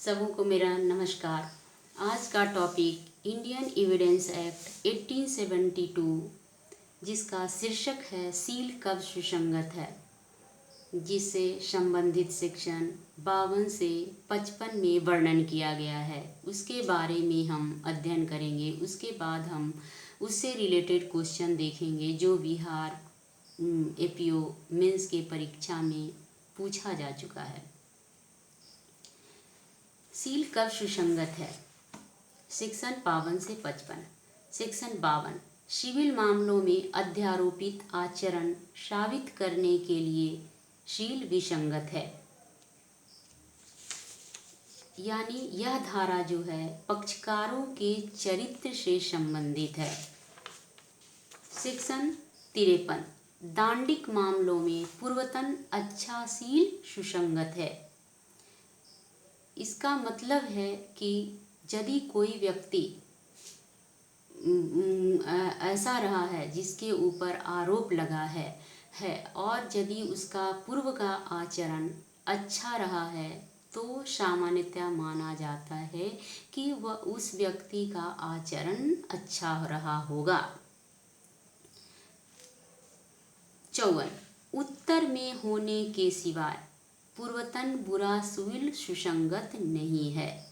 सबों को मेरा नमस्कार। आज का टॉपिक इंडियन एविडेंस एक्ट 1872 जिसका शीर्षक है सील कब सुसंगत है, जिससे संबंधित सेक्शन 52 से 55 में वर्णन किया गया है, उसके बारे में हम अध्ययन करेंगे। उसके बाद हम उससे रिलेटेड क्वेश्चन देखेंगे जो बिहार एपीओ मेंस के परीक्षा में पूछा जा चुका है। सील कब सुसंगत है? सेक्शन 52 से 55। सेक्शन 52 सिविल मामलों में अध्यारोपित आचरण साबित करने के लिए सील विसंगत है। यानी यह धारा जो है पक्षकारों के चरित्र से संबंधित है। सेक्शन 53 दांडिक मामलों में पूर्वतन अच्छा सील सुसंगत है। इसका मतलब है कि यदि कोई व्यक्ति ऐसा रहा है जिसके ऊपर आरोप लगा है और यदि उसका पूर्व का आचरण अच्छा रहा है तो सामान्यतः माना जाता है कि वह उस व्यक्ति का आचरण अच्छा रहा होगा। 54 उत्तर में होने के सिवाय पूर्वतन बुरा सील सुसंगत नहीं है।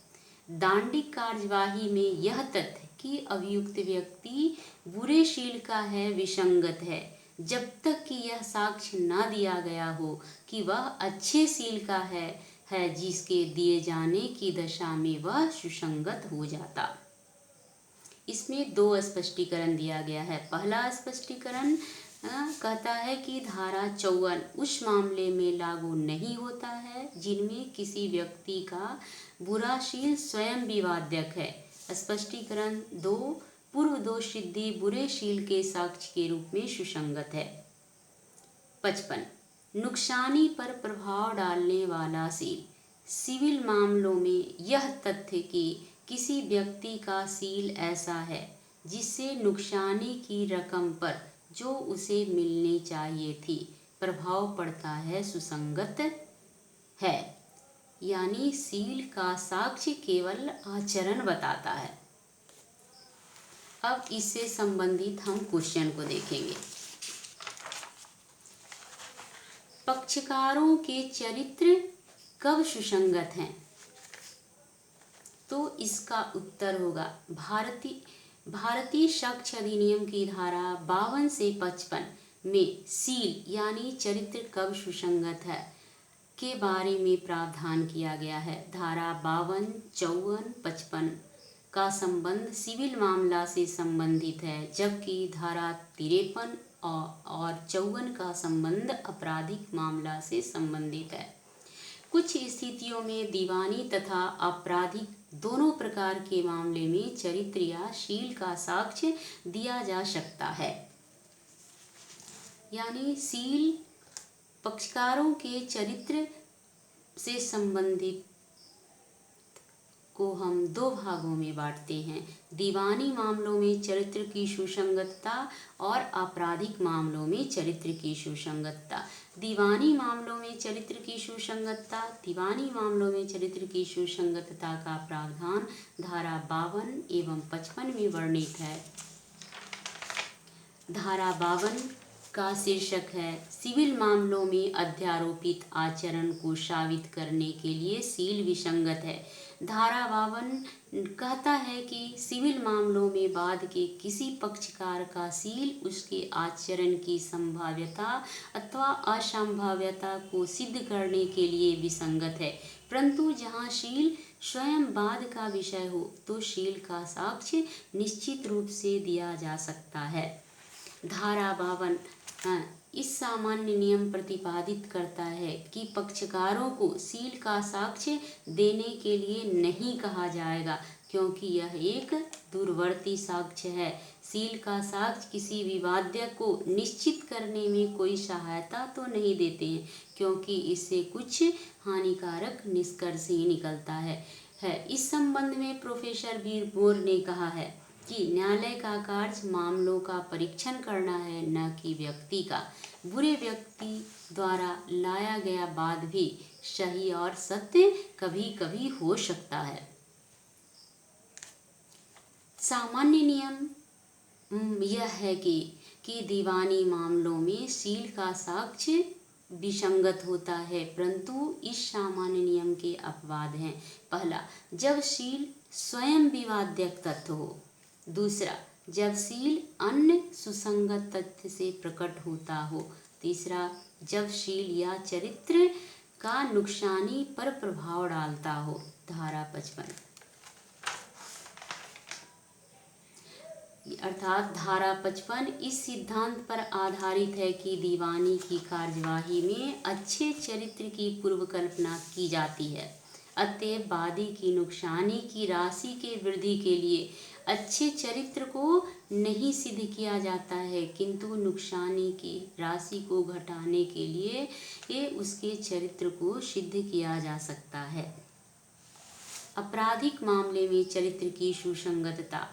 दांडिक कार्यवाही में यह तथ्य कि अभियुक्त व्यक्ति बुरे सील का है विसंगत है जब तक कि यह साक्ष्य न दिया गया हो कि वह अच्छे सील का है जिसके दिए जाने की दशा में वह सुसंगत हो जाता। इसमें दो स्पष्टीकरण दिया गया है। पहला स्पष्टीकरण कहता है कि धारा 54 उस मामले में लागू नहीं होता है जिनमें किसी व्यक्ति का बुरा सील स्वयं विवादक है। स्पष्टीकरण 2 पूर्व दोष सिद्धि बुरे सील के साक्ष्य के रूप में सुसंगत है। 55 नुकसानी पर प्रभाव डालने वाला सील सिविल मामलों में यह तथ्य कि किसी व्यक्ति का सील ऐसा है जिससे नुकसानी की रकम पर जो उसे मिलनी चाहिए थी प्रभाव पड़ता है सुसंगत है। यानी सील का साक्ष्य केवल आचरण बताता है। अब इससे संबंधित हम क्वेश्चन को देखेंगे। पक्षकारों के चरित्र कब सुसंगत हैं? तो इसका उत्तर होगा भारतीय साक्ष्य अधिनियम की धारा 52 से 55 में सील यानी चरित्र कब सुसंगत है के बारे में प्रावधान किया गया है। धारा 52, 54, 55 का संबंध सिविल मामला से संबंधित है, जबकि धारा 53 और 54 का संबंध आपराधिक मामला से संबंधित है। कुछ स्थितियों में दीवानी तथा आपराधिक दोनों प्रकार के मामले में चरित्र या सील का साक्ष्य दिया जा सकता है। यानी सील पक्षकारों के चरित्र से संबंधित को हम दो भागों में बांटते हैं, दीवानी मामलों में चरित्र की सुसंगतता और आपराधिक मामलों में चरित्र की सुसंगतता। दीवानी मामलों में चरित्र की सुसंगतता दीवानी मामलों में चरित्र की सुसंगतता का प्रावधान धारा 52 एवं 55 में वर्णित है। धारा 52 का शीर्षक है सिविल मामलों में अध्यारोपित आचरण को साबित करने के लिए सील विसंगत है। धारा 52 कहता है कि सिविल मामलों में वाद के किसी पक्षकार का सील उसके आचरण की संभाव्यता अथवा असंभाव्यता को सिद्ध करने के लिए विसंगत है, परंतु जहां सील स्वयं वाद का विषय हो तो सील का साक्ष्य निश्चित रूप से दिया जा सकता है। धारा 52 इस सामान्य नियम प्रतिपादित करता है कि पक्षकारों को सील का साक्ष्य देने के लिए नहीं कहा जाएगा, क्योंकि यह एक दूरवर्ती साक्ष्य है। सील का साक्ष्य किसी विवाद्य को निश्चित करने में कोई सहायता तो नहीं देते हैं, क्योंकि इससे कुछ हानिकारक निष्कर्ष ही निकलता है। इस संबंध में प्रोफेसर वीर बोर ने कहा है कि न्यायालय का कार्य मामलों का परीक्षण करना है, न कि व्यक्ति का। बुरे व्यक्ति द्वारा लाया गया वाद भी सही और सत्य कभी कभी हो सकता है। सामान्य नियम यह है कि दीवानी मामलों में शील का साक्ष्य विसंगत होता है, परंतु इस सामान्य नियम के अपवाद हैं। पहला, जब शील स्वयं विवाद्यक तथ्य हो। दूसरा, जब शील अन्य सुसंगत तथ्य से प्रकट होता हो। तीसरा, जब शील या चरित्र का नुकसानी पर प्रभाव डालता हो। धारा 55 अर्थात धारा 55 इस सिद्धांत पर आधारित है कि दीवानी की कार्यवाही में अच्छे चरित्र की पूर्व कल्पना की जाती है। अतएव वादी की नुकसानी की राशि के वृद्धि के लिए अच्छे चरित्र को नहीं सिद्ध किया जाता है, किंतु नुकसानी की राशि को घटाने के लिए ये उसके चरित्र को सिद्ध किया जा सकता है। आपराधिक मामले में चरित्र की सुसंगतता।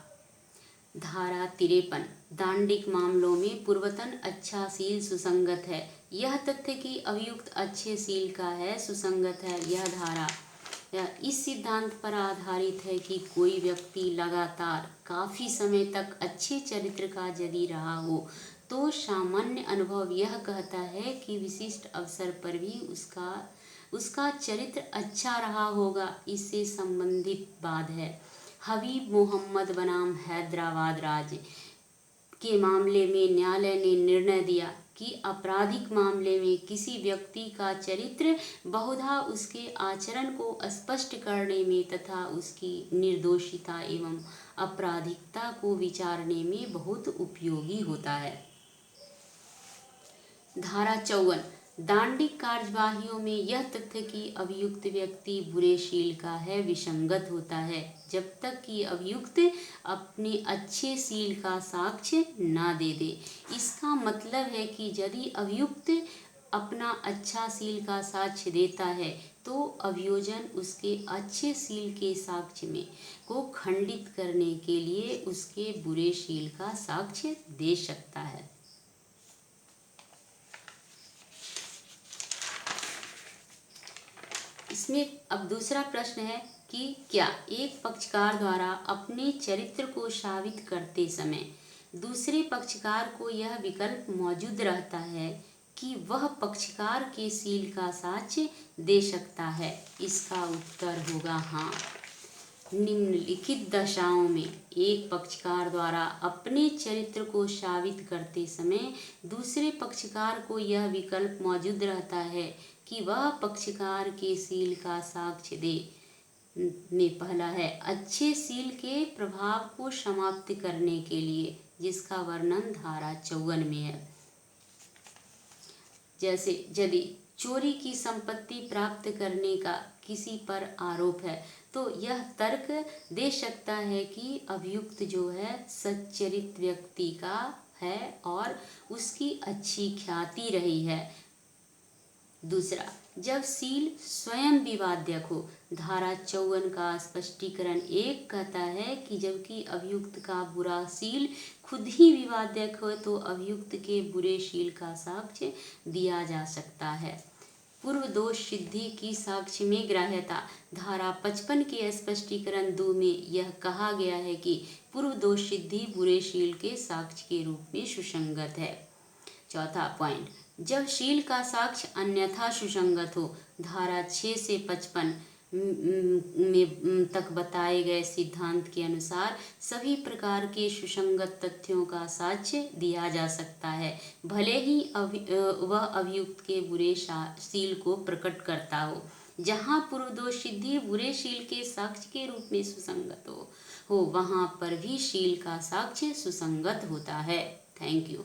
धारा 53 दांडिक मामलों में पूर्वतन अच्छा शील सुसंगत है। यह तथ्य कि अभियुक्त अच्छे शील का है, सुसंगत है। यह धारा इस सिद्धांत पर आधारित है कि कोई व्यक्ति लगातार काफी समय तक अच्छे चरित्र का यदि रहा हो तो सामान्य अनुभव यह कहता है कि विशिष्ट अवसर पर भी उसका चरित्र अच्छा रहा होगा। इससे संबंधित वाद है। हबीब मोहम्मद बनाम हैदराबाद राज्य के मामले में न्यायालय ने निर्णय दिया कि आपराधिक मामले में किसी व्यक्ति का चरित्र बहुधा उसके आचरण को स्पष्ट करने में तथा उसकी निर्दोषिता एवं आपराधिकता को विचारने में बहुत उपयोगी होता है। धारा 54 दांडिक कार्यवाहियों में यह तथ्य कि अभियुक्त व्यक्ति बुरे शील का है विसंगत होता है, जब तक कि अभियुक्त अपने अच्छे शील का साक्ष्य न दे दे। इसका मतलब है कि यदि अभियुक्त अपना अच्छा शील का साक्ष्य देता है तो अभियोजन उसके अच्छे शील के साक्ष्य में को खंडित करने के लिए उसके बुरे शील का साक्ष्य दे सकता है। इसमें अब दूसरा प्रश्न है कि क्या एक पक्षकार द्वारा अपने चरित्र को साबित करते समय दूसरे पक्षकार को यह विकल्प मौजूद रहता है कि वह पक्षकार के शील का साक्ष्य दे सकता है? इसका उत्तर होगा हाँ। निम्नलिखित दशाओं में एक पक्षकार द्वारा अपने चरित्र को साबित करते समय दूसरे पक्षकार को यह विकल्प मौजूद रहता है कि वह पक्षकार के शील का साक्ष्य दे। में पहला है अच्छे शील के प्रभाव को समाप्त करने के लिए, जिसका वर्णन धारा 54 में है। जैसे यदि चोरी की संपत्ति प्राप्त करने का किसी पर आरोप है तो यह तर्क दे सकता है कि अभियुक्त जो है सच्चरित व्यक्ति का है और उसकी अच्छी ख्याति रही है। दूसरा, जब शील स्वयं विवाद्यक हो। धारा 54 का स्पष्टीकरण 1 कहता है कि जबकि अभियुक्त का बुरा शील खुद ही विवाद्यक हो तो अभियुक्त के बुरे शील का साक्ष्य दिया जा सकता है। पूर्व दोष सिद्धि की साक्ष्य में ग्राह्यता। धारा 55 के स्पष्टीकरण 2 में यह कहा गया है कि पूर्व दोष सिद्धि बुरे शील के साक्ष्य के रूप में सुसंगत है। चौथा पॉइंट, जब शील का साक्ष्य अन्यथा सुसंगत हो। धारा 6 से 55 में तक बताए गए सिद्धांत के अनुसार सभी प्रकार के सुसंगत तथ्यों का साक्ष्य दिया जा सकता है, भले ही वह अभियुक्त के बुरे शील को प्रकट करता हो। जहाँ पूर्व दोष सिद्धि बुरे शील के साक्ष्य के रूप में सुसंगत हो वहाँ पर भी शील का साक्ष्य सुसंगत होता है। Thank you.